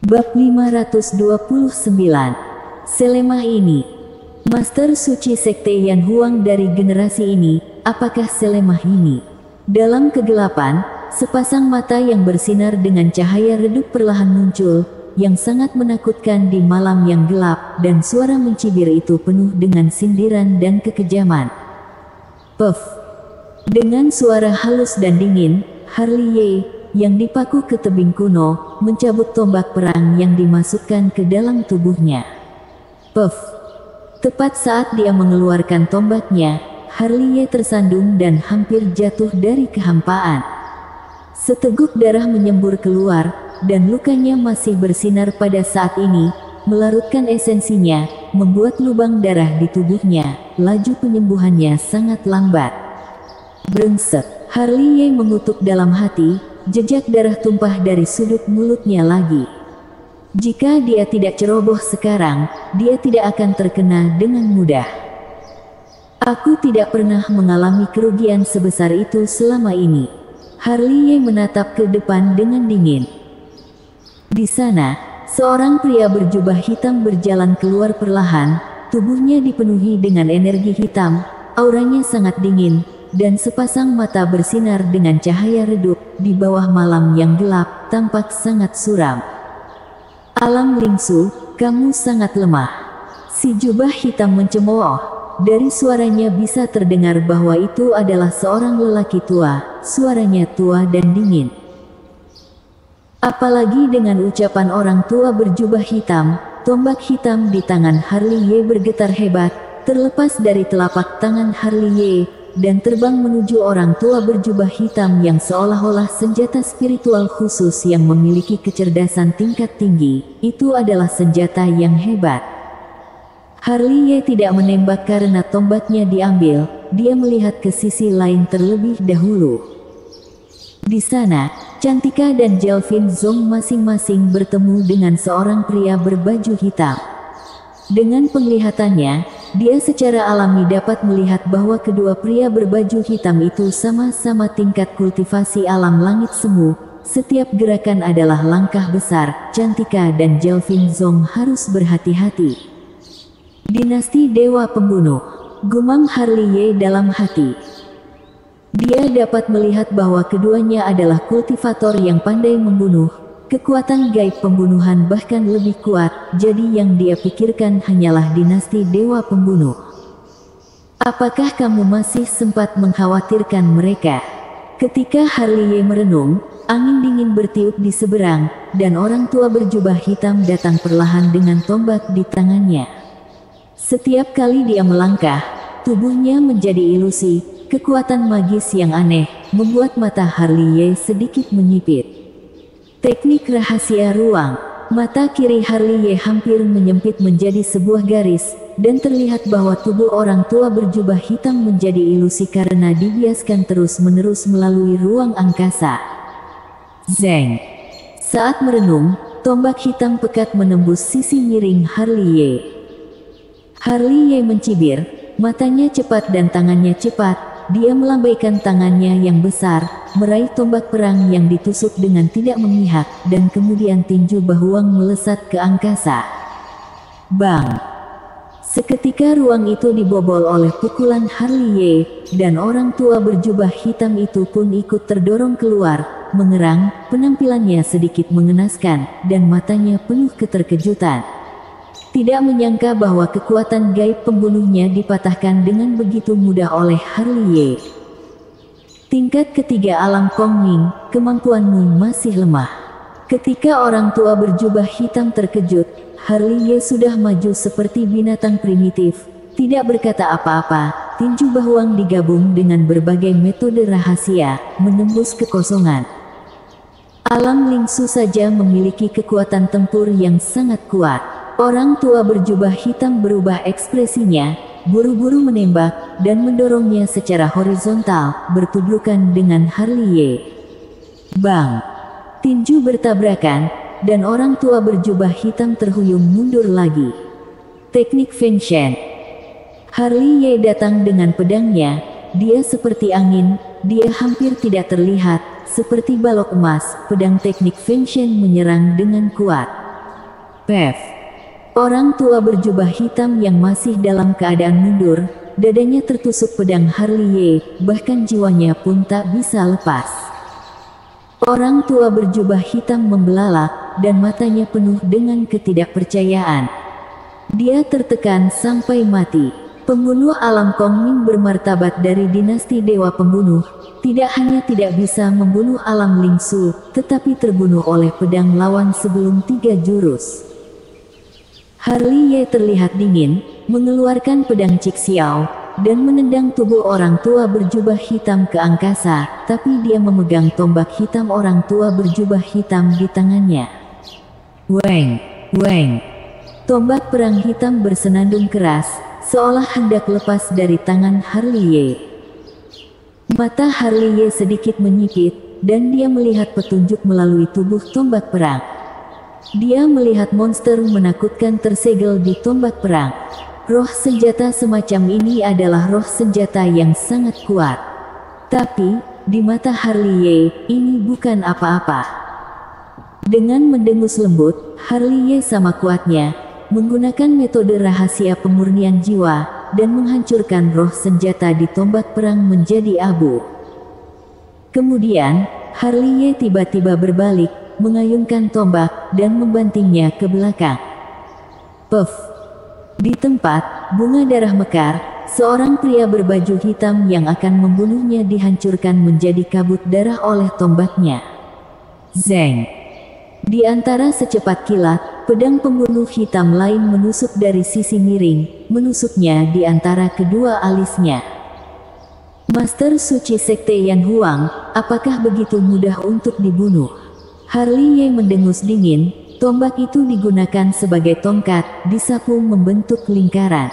Bab 529. Selemah ini. Master Suci Sekte Yan Huang dari generasi ini, apakah selemah ini? Dalam kegelapan, sepasang mata yang bersinar dengan cahaya redup perlahan muncul, yang sangat menakutkan di malam yang gelap, dan suara mencibir itu penuh dengan sindiran dan kekejaman. Puff! Dengan suara halus dan dingin, Harley Ye, yang dipaku ke tebing kuno, mencabut tombak perang yang dimasukkan ke dalam tubuhnya. Puff! Tepat saat dia mengeluarkan tombaknya, Harley Ye tersandung dan hampir jatuh dari kehampaan. Seteguk darah menyembur keluar, dan lukanya masih bersinar pada saat ini, melarutkan esensinya, membuat lubang darah di tubuhnya. Laju penyembuhannya sangat lambat. Brengsek! Harley Ye mengutuk dalam hati, jejak darah tumpah dari sudut mulutnya lagi. Jika dia tidak ceroboh sekarang, dia tidak akan terkena dengan mudah. Aku tidak pernah mengalami kerugian sebesar itu selama ini. Harley Ye menatap ke depan dengan dingin. Di sana, seorang pria berjubah hitam berjalan keluar perlahan, tubuhnya dipenuhi dengan energi hitam, auranya sangat dingin, dan sepasang mata bersinar dengan cahaya redup. Di bawah malam yang gelap, tampak sangat suram. Alam Lingsu, kamu sangat lemah. Si jubah hitam mencemooh. Dari suaranya bisa terdengar bahwa itu adalah seorang lelaki tua. Suaranya tua dan dingin. Apalagi dengan ucapan orang tua berjubah hitam, tombak hitam di tangan Harley Ye bergetar hebat, terlepas dari telapak tangan Harley Ye, dan terbang menuju orang tua berjubah hitam yang seolah-olah senjata spiritual khusus yang memiliki kecerdasan tingkat tinggi. Itu adalah senjata yang hebat. Harley Ye tidak menembak karena tombaknya diambil, dia melihat ke sisi lain terlebih dahulu. Di sana, Cantika dan Jelvin Zong masing-masing bertemu dengan seorang pria berbaju hitam. Dengan penglihatannya, dia secara alami dapat melihat bahwa kedua pria berbaju hitam itu sama-sama tingkat kultivasi alam langit semu. Setiap gerakan adalah langkah besar. Cantika dan Jelvin Zong harus berhati-hati. Dinasti Dewa Pembunuh, gumam Harley Ye dalam hati. Dia dapat melihat bahwa keduanya adalah kultivator yang pandai membunuh. Kekuatan gaib pembunuhan bahkan lebih kuat, jadi yang dia pikirkan hanyalah dinasti Dewa Pembunuh. Apakah kamu masih sempat mengkhawatirkan mereka? Ketika Harley Ye merenung, angin dingin bertiup di seberang, dan orang tua berjubah hitam datang perlahan dengan tombak di tangannya. Setiap kali dia melangkah, tubuhnya menjadi ilusi. Kekuatan magis yang aneh, membuat mata Harley Ye sedikit menyipit. Teknik rahasia ruang. Mata kiri Harley Ye hampir menyempit menjadi sebuah garis, dan terlihat bahwa tubuh orang tua berjubah hitam menjadi ilusi karena dibiaskan terus-menerus melalui ruang angkasa. Zeng! Saat merenung, tombak hitam pekat menembus sisi miring Harley Ye. Harley Ye mencibir, matanya cepat dan tangannya cepat. Dia melambaikan tangannya yang besar, meraih tombak perang yang ditusuk dengan tidak memihak, dan kemudian tinju Bahuang melesat ke angkasa. Bang! Seketika ruang itu dibobol oleh pukulan Harley Ye, dan orang tua berjubah hitam itu pun ikut terdorong keluar, mengerang, penampilannya sedikit mengenaskan, dan matanya penuh keterkejutan. Tidak menyangka bahwa kekuatan gaib pembunuhnya dipatahkan dengan begitu mudah oleh Harley Ye. Tingkat ketiga alam Kongming, kemampuanmu masih lemah. Ketika orang tua berjubah hitam terkejut, Harley Ye sudah maju seperti binatang primitif, tidak berkata apa-apa. Tinju Bahuang digabung dengan berbagai metode rahasia, menembus kekosongan. Alam Lingsu saja memiliki kekuatan tempur yang sangat kuat. Orang tua berjubah hitam berubah ekspresinya, buru-buru menembak, dan mendorongnya secara horizontal, bertubukan dengan Harley Ye. Bang! Tinju bertabrakan, dan orang tua berjubah hitam terhuyung mundur lagi. Teknik Feng Shen. Harley Ye datang dengan pedangnya, dia seperti angin, dia hampir tidak terlihat, seperti balok emas. Pedang teknik Feng Shen menyerang dengan kuat. Pef. Orang tua berjubah hitam yang masih dalam keadaan mundur, dadanya tertusuk pedang Harley, bahkan jiwanya pun tak bisa lepas. Orang tua berjubah hitam membelalak, dan matanya penuh dengan ketidakpercayaan. Dia tertekan sampai mati. Pembunuh alam Kong Ming bermartabat dari dinasti Dewa Pembunuh, tidak hanya tidak bisa membunuh alam Ling Su, tetapi terbunuh oleh pedang lawan sebelum 3 jurus. Harley terlihat dingin, mengeluarkan pedang Cik Xiao, dan menendang tubuh orang tua berjubah hitam ke angkasa, tapi dia memegang tombak hitam orang tua berjubah hitam di tangannya. Weng, weng. Tombak perang hitam bersenandung keras, seolah hendak lepas dari tangan Harley. Mata Harley sedikit menyipit, dan dia melihat petunjuk melalui tubuh tombak perang. Dia melihat monster menakutkan tersegel di tombak perang. Roh senjata semacam ini adalah roh senjata yang sangat kuat. Tapi, di mata Harley, ini bukan apa-apa. Dengan mendengus lembut, Harley sama kuatnya menggunakan metode rahasia pemurnian jiwa, dan menghancurkan roh senjata di tombak perang menjadi abu. Kemudian, Harley tiba-tiba berbalik, mengayunkan tombak, dan membantingnya ke belakang. Puff! Di tempat, bunga darah mekar, seorang pria berbaju hitam yang akan membunuhnya dihancurkan menjadi kabut darah oleh tombaknya. Zeng! Di antara secepat kilat, pedang pembunuh hitam lain menusuk dari sisi miring, menusuknya di antara kedua alisnya. Master Suci Sekte Yan Huang, apakah begitu mudah untuk dibunuh? Harley mendengus dingin, tombak itu digunakan sebagai tongkat, disapu membentuk lingkaran.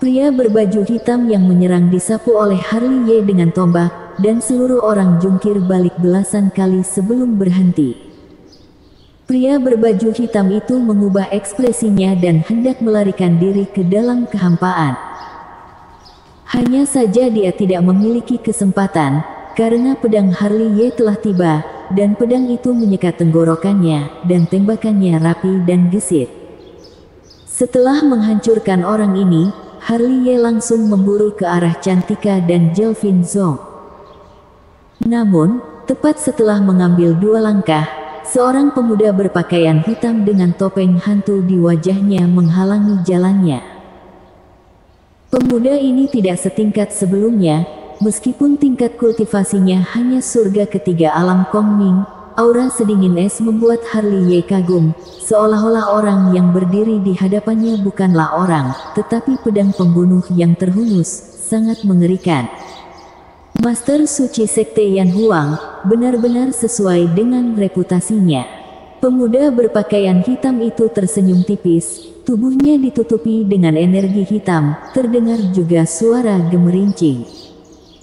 Pria berbaju hitam yang menyerang disapu oleh Harley dengan tombak, dan seluruh orang jungkir balik belasan kali sebelum berhenti. Pria berbaju hitam itu mengubah ekspresinya dan hendak melarikan diri ke dalam kehampaan. Hanya saja dia tidak memiliki kesempatan, karena pedang Harley telah tiba, dan pedang itu menyekat tenggorokannya, dan tembakannya rapi dan gesit. Setelah menghancurkan orang ini, Harley langsung memburu ke arah Cantika dan Jelvin Zong. Namun, tepat setelah mengambil 2 langkah, seorang pemuda berpakaian hitam dengan topeng hantu di wajahnya menghalangi jalannya. Pemuda ini tidak setingkat sebelumnya, meskipun tingkat kultivasinya hanya surga ketiga alam Kong Ming. Aura sedingin es membuat Harley kagum, seolah-olah orang yang berdiri di hadapannya bukanlah orang, tetapi pedang pembunuh yang terhunus, sangat mengerikan. Master Suci Sekte Yan Huang, benar-benar sesuai dengan reputasinya. Pemuda berpakaian hitam itu tersenyum tipis, tubuhnya ditutupi dengan energi hitam, terdengar juga suara gemerincing.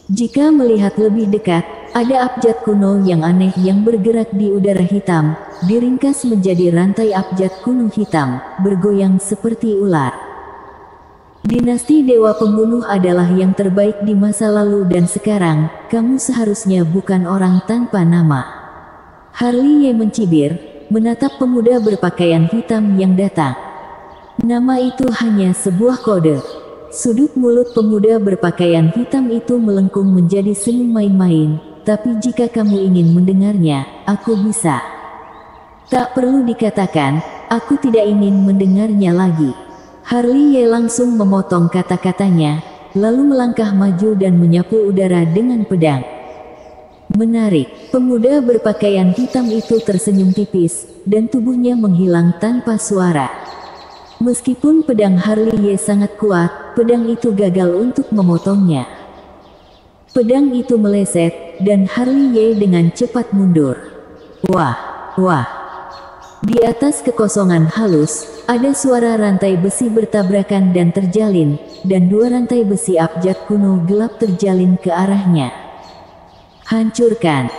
Jika melihat lebih dekat, ada abjad kuno yang aneh yang bergerak di udara hitam, diringkas menjadi rantai abjad kuno hitam, bergoyang seperti ular. Dinasti Dewa Pembunuh adalah yang terbaik di masa lalu dan sekarang, kamu seharusnya bukan orang tanpa nama. Harley mencibir, menatap pemuda berpakaian hitam yang datang. Nama itu hanya sebuah kode. Sudut mulut pemuda berpakaian hitam itu melengkung menjadi seni main-main, tapi jika kamu ingin mendengarnya, aku bisa. Tak perlu dikatakan, aku tidak ingin mendengarnya lagi. Harley langsung memotong kata-katanya, lalu melangkah maju dan menyapu udara dengan pedang. Menarik, pemuda berpakaian hitam itu tersenyum tipis, dan tubuhnya menghilang tanpa suara. Meskipun pedang Harley sangat kuat, pedang itu gagal untuk memotongnya. Pedang itu meleset, dan Harley dengan cepat mundur. Wah, wah. Di atas kekosongan halus, ada suara rantai besi bertabrakan dan terjalin, dan 2 rantai besi abjad kuno gelap terjalin ke arahnya. Hancurkan!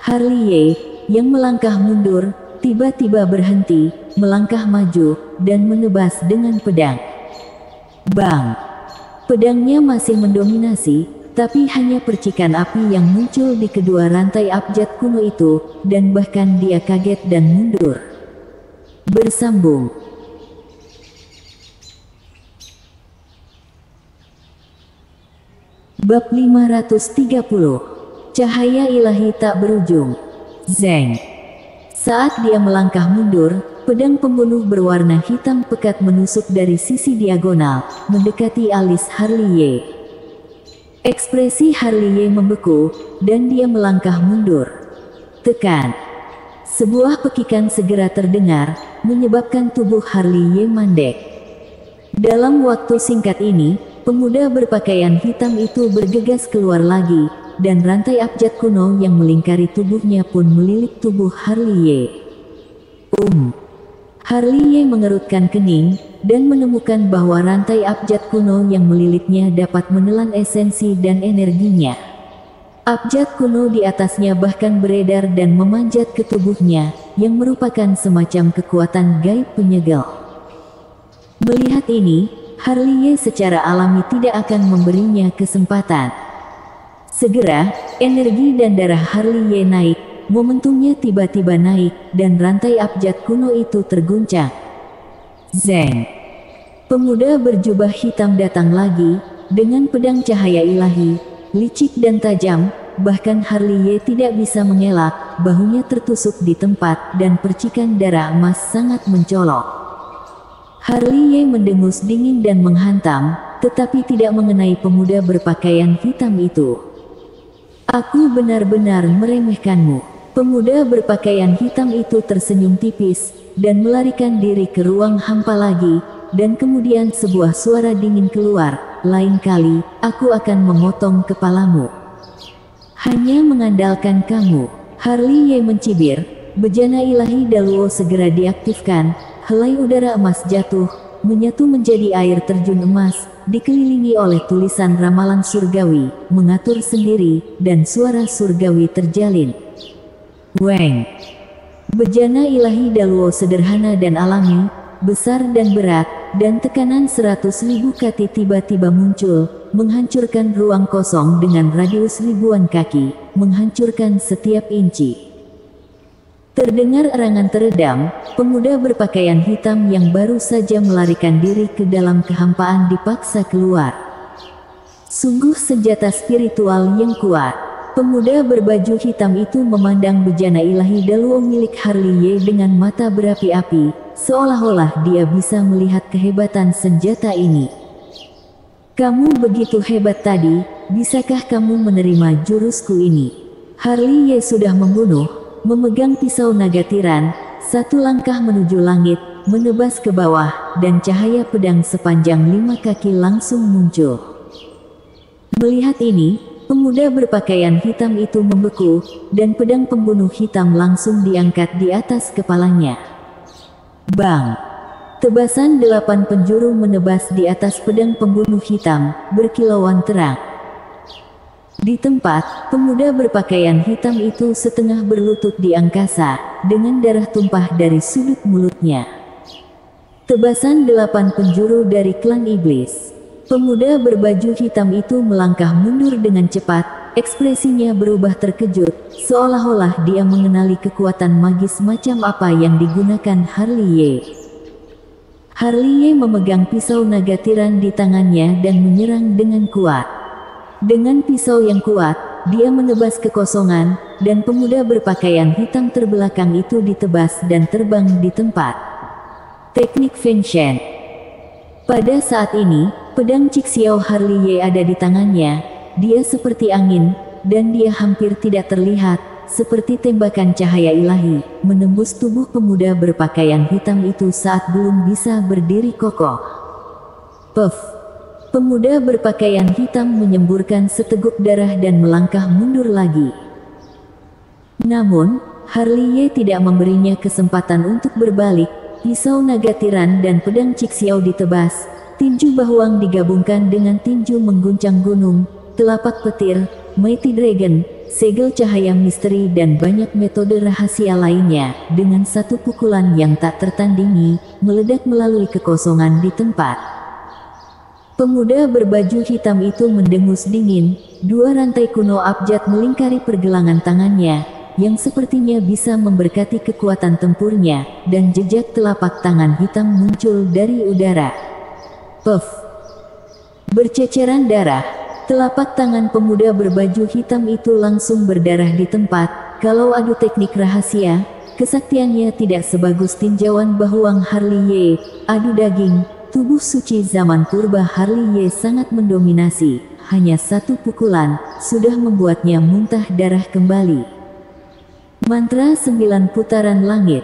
Harley, yang melangkah mundur, tiba-tiba berhenti, melangkah maju, dan menebas dengan pedang. Bang! Pedangnya masih mendominasi, tapi hanya percikan api yang muncul di kedua rantai abjad kuno itu, dan bahkan dia kaget dan mundur. Bersambung. Bab 530. Cahaya ilahi tak berujung. Zeng. Saat dia melangkah mundur, pedang pembunuh berwarna hitam pekat menusuk dari sisi diagonal, mendekati alis Harley. Ekspresi Harley membeku, dan dia melangkah mundur. Tekan. Sebuah pekikan segera terdengar, menyebabkan tubuh Harley mandek. Dalam waktu singkat ini, pemuda berpakaian hitam itu bergegas keluar lagi, dan rantai abjad kuno yang melingkari tubuhnya pun melilit tubuh Harley. Harley mengerutkan kening, dan menemukan bahwa rantai abjad kuno yang melilitnya dapat menelan esensi dan energinya. Abjad kuno di atasnya bahkan beredar dan memanjat ke tubuhnya, yang merupakan semacam kekuatan gaib penyegel. Melihat ini, Harley secara alami tidak akan memberinya kesempatan. Segera, energi dan darah Harley naik, momentumnya tiba-tiba naik, dan rantai abjad kuno itu terguncang. Zeng. Pemuda berjubah hitam datang lagi, dengan pedang cahaya ilahi, licik dan tajam, bahkan Harley tidak bisa mengelak, bahunya tertusuk di tempat, dan percikan darah emas sangat mencolok. Harley mendengus dingin dan menghantam, tetapi tidak mengenai pemuda berpakaian hitam itu. Aku benar-benar meremehkanmu. Pemuda berpakaian hitam itu tersenyum tipis, dan melarikan diri ke ruang hampa lagi, dan kemudian sebuah suara dingin keluar, lain kali, aku akan memotong kepalamu. Hanya mengandalkan kamu. Harley mencibir, bejana ilahi Daluo segera diaktifkan, helai udara emas jatuh, menyatu menjadi air terjun emas, dikelilingi oleh tulisan ramalan surgawi, mengatur sendiri, dan suara surgawi terjalin. Weng. Bejana ilahi Daluo sederhana dan alami, besar dan berat, dan tekanan 100.000 kaki tiba-tiba muncul, menghancurkan ruang kosong dengan radius ribuan kaki, menghancurkan setiap inci. Terdengar erangan teredam, pemuda berpakaian hitam yang baru saja melarikan diri ke dalam kehampaan dipaksa keluar. Sungguh senjata spiritual yang kuat. Pemuda berbaju hitam itu memandang bejana ilahi Daluo milik Harley dengan mata berapi-api, seolah-olah dia bisa melihat kehebatan senjata ini. Kamu begitu hebat tadi, bisakah kamu menerima jurusku ini? Harley sudah membunuh, memegang pisau naga tiran, satu langkah menuju langit, menebas ke bawah, dan cahaya pedang sepanjang 5 kaki langsung muncul. Melihat ini, pemuda berpakaian hitam itu membeku, dan pedang pembunuh hitam langsung diangkat di atas kepalanya. Bang! Tebasan 8 penjuru menebas di atas pedang pembunuh hitam, berkilauan terang. Di tempat, pemuda berpakaian hitam itu setengah berlutut di angkasa, dengan darah tumpah dari sudut mulutnya. Tebasan 8 penjuru dari klan iblis. Pemuda berbaju hitam itu melangkah mundur dengan cepat, ekspresinya berubah terkejut, seolah-olah dia mengenali kekuatan magis macam apa yang digunakan Harley. Harley memegang pisau naga tiran di tangannya dan menyerang dengan kuat. Dengan pisau yang kuat, dia menebas kekosongan, dan pemuda berpakaian hitam terbelakang itu ditebas dan terbang di tempat. Teknik Feng Shen. Pada saat ini, pedang Cixiao Harley ada di tangannya, dia seperti angin, dan dia hampir tidak terlihat, seperti tembakan cahaya ilahi, menembus tubuh pemuda berpakaian hitam itu saat belum bisa berdiri kokoh. Puff! Pemuda berpakaian hitam menyemburkan seteguk darah dan melangkah mundur lagi. Namun, Harley tidak memberinya kesempatan untuk berbalik, pisau naga tiran dan pedang Cixiao ditebas, tinju Bahuang digabungkan dengan tinju mengguncang gunung, telapak petir, Mighty Dragon, segel cahaya misteri dan banyak metode rahasia lainnya, dengan satu pukulan yang tak tertandingi, meledak melalui kekosongan di tempat. Pemuda berbaju hitam itu mendengus dingin, 2 rantai kuno abjad melingkari pergelangan tangannya, yang sepertinya bisa memberkati kekuatan tempurnya, dan jejak telapak tangan hitam muncul dari udara. Puff! Berceceran darah, telapak tangan pemuda berbaju hitam itu langsung berdarah di tempat. Kalau adu teknik rahasia, kesaktiannya tidak sebagus tinjauan Bahuang Harley Ye. Adu daging, tubuh suci zaman purba Harley Ye sangat mendominasi. Hanya satu pukulan, sudah membuatnya muntah darah kembali. Mantra 9 putaran langit.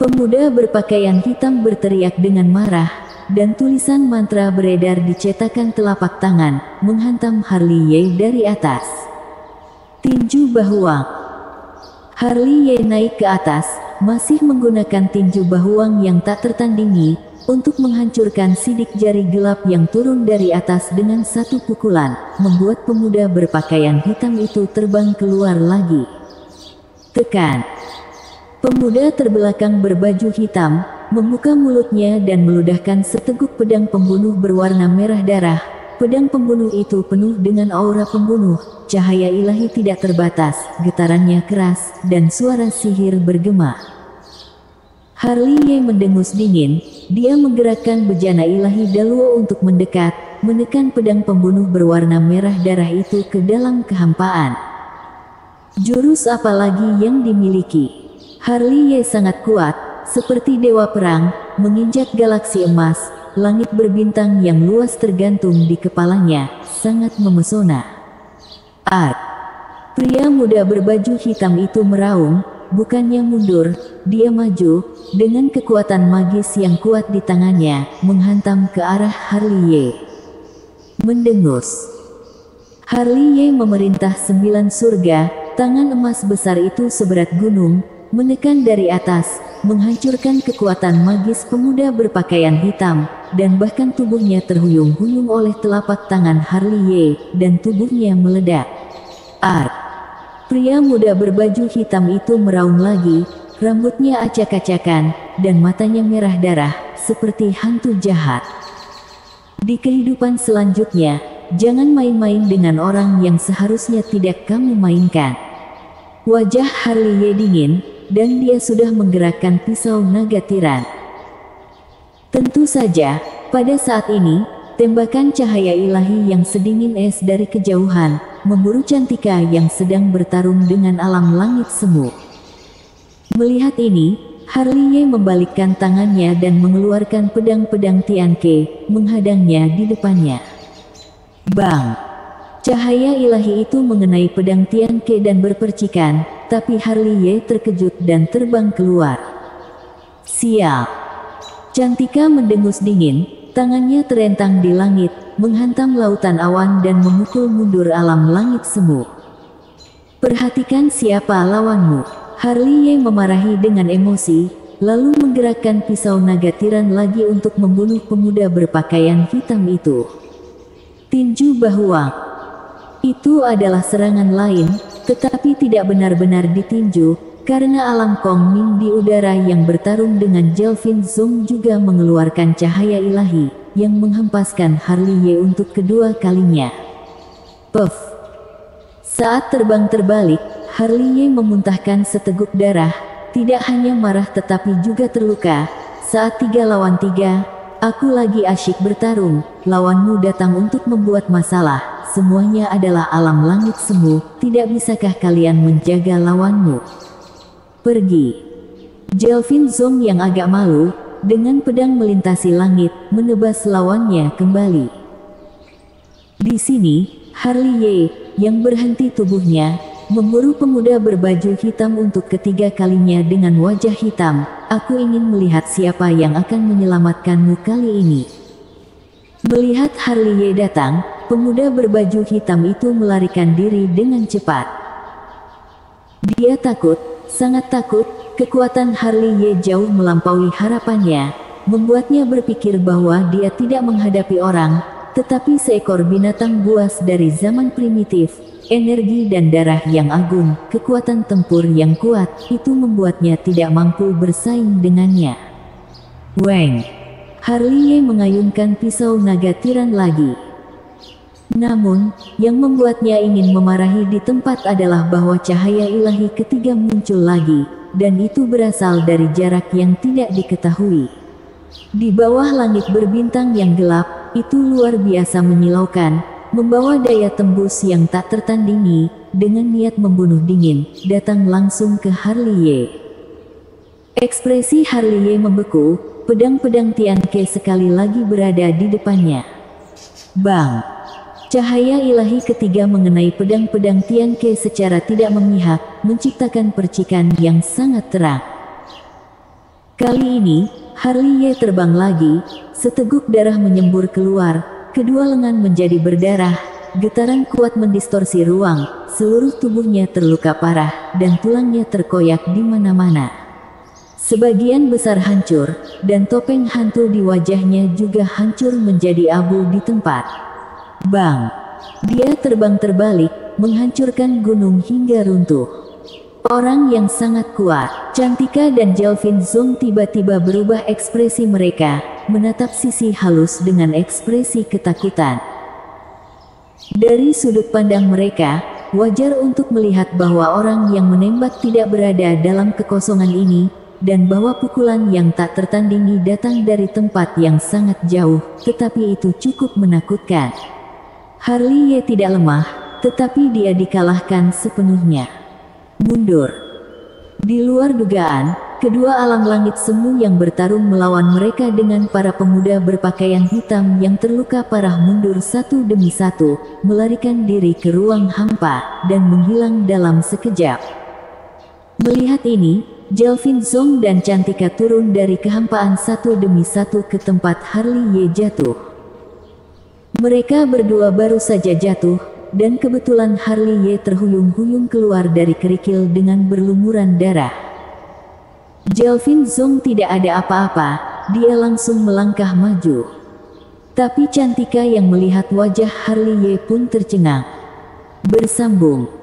Pemuda berpakaian hitam berteriak dengan marah, dan tulisan mantra beredar di cetakan telapak tangan, menghantam Harley Ye dari atas. Tinju Bahuang. Harley Ye naik ke atas, masih menggunakan tinju Bahuang yang tak tertandingi, untuk menghancurkan sidik jari gelap yang turun dari atas dengan satu pukulan, membuat pemuda berpakaian hitam itu terbang keluar lagi. Tekan. Pemuda terbelakang berbaju hitam, membuka mulutnya dan meludahkan seteguk pedang pembunuh berwarna merah darah. Pedang pembunuh itu penuh dengan aura pembunuh, cahaya ilahi tidak terbatas, getarannya keras, dan suara sihir bergema. Harley Ye mendengus dingin, dia menggerakkan bejana ilahi Daluo untuk mendekat, menekan pedang pembunuh berwarna merah darah itu ke dalam kehampaan. Jurus apa lagi yang dimiliki? Harley Ye sangat kuat, seperti dewa perang, menginjak galaksi emas, langit berbintang yang luas tergantung di kepalanya, sangat memesona. Pria muda berbaju hitam itu meraung, bukannya mundur, dia maju, dengan kekuatan magis yang kuat di tangannya, menghantam ke arah Harley Ye. Mendengus. Harley Ye memerintah 9 surga, tangan emas besar itu seberat gunung, menekan dari atas, menghancurkan kekuatan magis pemuda berpakaian hitam, dan bahkan tubuhnya terhuyung-huyung oleh telapak tangan Harley Ye, dan tubuhnya meledak. Pria muda berbaju hitam itu meraung lagi, rambutnya acak-acakan, dan matanya merah darah, seperti hantu jahat. Di kehidupan selanjutnya, jangan main-main dengan orang yang seharusnya tidak kamu mainkan. Wajah Harley Ye dingin, dan dia sudah menggerakkan pisau naga tiran. Tentu saja, pada saat ini, tembakan cahaya ilahi yang sedingin es dari kejauhan, memburu Cantika yang sedang bertarung dengan alam langit semu. Melihat ini, Harley Ye membalikkan tangannya dan mengeluarkan pedang-pedang Tianke, menghadangnya di depannya. Bang! Cahaya ilahi itu mengenai pedang Tianke dan berpercikan, tapi Harley Ye terkejut dan terbang keluar. Sial! Cantika mendengus dingin, tangannya terentang di langit, menghantam lautan awan dan memukul mundur alam langit semu. Perhatikan siapa lawanmu. Harley Ye memarahi dengan emosi, lalu menggerakkan pisau naga tiran lagi untuk membunuh pemuda berpakaian hitam itu. Tinju Bahuang. Itu adalah serangan lain, tetapi tidak benar-benar ditinju, karena alam Kong Ming di udara yang bertarung dengan Jelvin Zong juga mengeluarkan cahaya ilahi, yang menghempaskan Harley Ye untuk kedua kalinya. Puff! Saat terbang terbalik, Harley Ye memuntahkan seteguk darah, tidak hanya marah tetapi juga terluka. Saat 3 lawan 3, aku lagi asyik bertarung, lawanmu datang untuk membuat masalah, semuanya adalah alam langit semu, tidak bisakah kalian menjaga lawanmu? Pergi. Jelvin Zong yang agak malu, dengan pedang melintasi langit, menebas lawannya kembali. Di sini, Harley Ye, yang berhenti tubuhnya, memburu pemuda berbaju hitam untuk ketiga kalinya dengan wajah hitam. Aku ingin melihat siapa yang akan menyelamatkanmu kali ini. Melihat Harley Ye datang, pemuda berbaju hitam itu melarikan diri dengan cepat. Dia takut, sangat takut, kekuatan Harley Ye jauh melampaui harapannya, membuatnya berpikir bahwa dia tidak menghadapi orang, tetapi seekor binatang buas dari zaman primitif. Energi dan darah yang agung, kekuatan tempur yang kuat, itu membuatnya tidak mampu bersaing dengannya. Weng! Harley Ye mengayunkan pisau naga tiran lagi. Namun, yang membuatnya ingin memarahi di tempat adalah bahwa cahaya ilahi ketiga muncul lagi, dan itu berasal dari jarak yang tidak diketahui. Di bawah langit berbintang yang gelap, itu luar biasa menyilaukan, membawa daya tembus yang tak tertandingi, dengan niat membunuh dingin, datang langsung ke Harley. Ekspresi Harley membeku, pedang-pedang Tianke sekali lagi berada di depannya. Bang! Cahaya ilahi ketiga mengenai pedang-pedang Tianke secara tidak memihak, menciptakan percikan yang sangat terang. Kali ini, Harley terbang lagi, seteguk darah menyembur keluar, kedua lengan menjadi berdarah, getaran kuat mendistorsi ruang, seluruh tubuhnya terluka parah, dan tulangnya terkoyak di mana-mana. Sebagian besar hancur, dan topeng hantu di wajahnya juga hancur menjadi abu di tempat. Bang! Dia terbang terbalik, menghancurkan gunung hingga runtuh. Orang yang sangat kuat, Cantika dan Jalvin Zong tiba-tiba berubah ekspresi mereka, menatap sisi halus dengan ekspresi ketakutan. Dari sudut pandang mereka, wajar untuk melihat bahwa orang yang menembak tidak berada dalam kekosongan ini, dan bahwa pukulan yang tak tertandingi datang dari tempat yang sangat jauh, tetapi itu cukup menakutkan. Harley tidak lemah, tetapi dia dikalahkan sepenuhnya. Mundur. Di luar dugaan, kedua alam langit semu yang bertarung melawan mereka dengan para pemuda berpakaian hitam yang terluka parah mundur satu demi satu, melarikan diri ke ruang hampa, dan menghilang dalam sekejap. Melihat ini, Jalvin Zong dan Cantika turun dari kehampaan satu demi satu ke tempat Harley jatuh. Mereka berdua baru saja jatuh, dan kebetulan Harley terhuyung-huyung keluar dari kerikil dengan berlumuran darah. Jalvin Zong tidak ada apa-apa, dia langsung melangkah maju. Tapi Cantika yang melihat wajah Harley pun tercengang. Bersambung.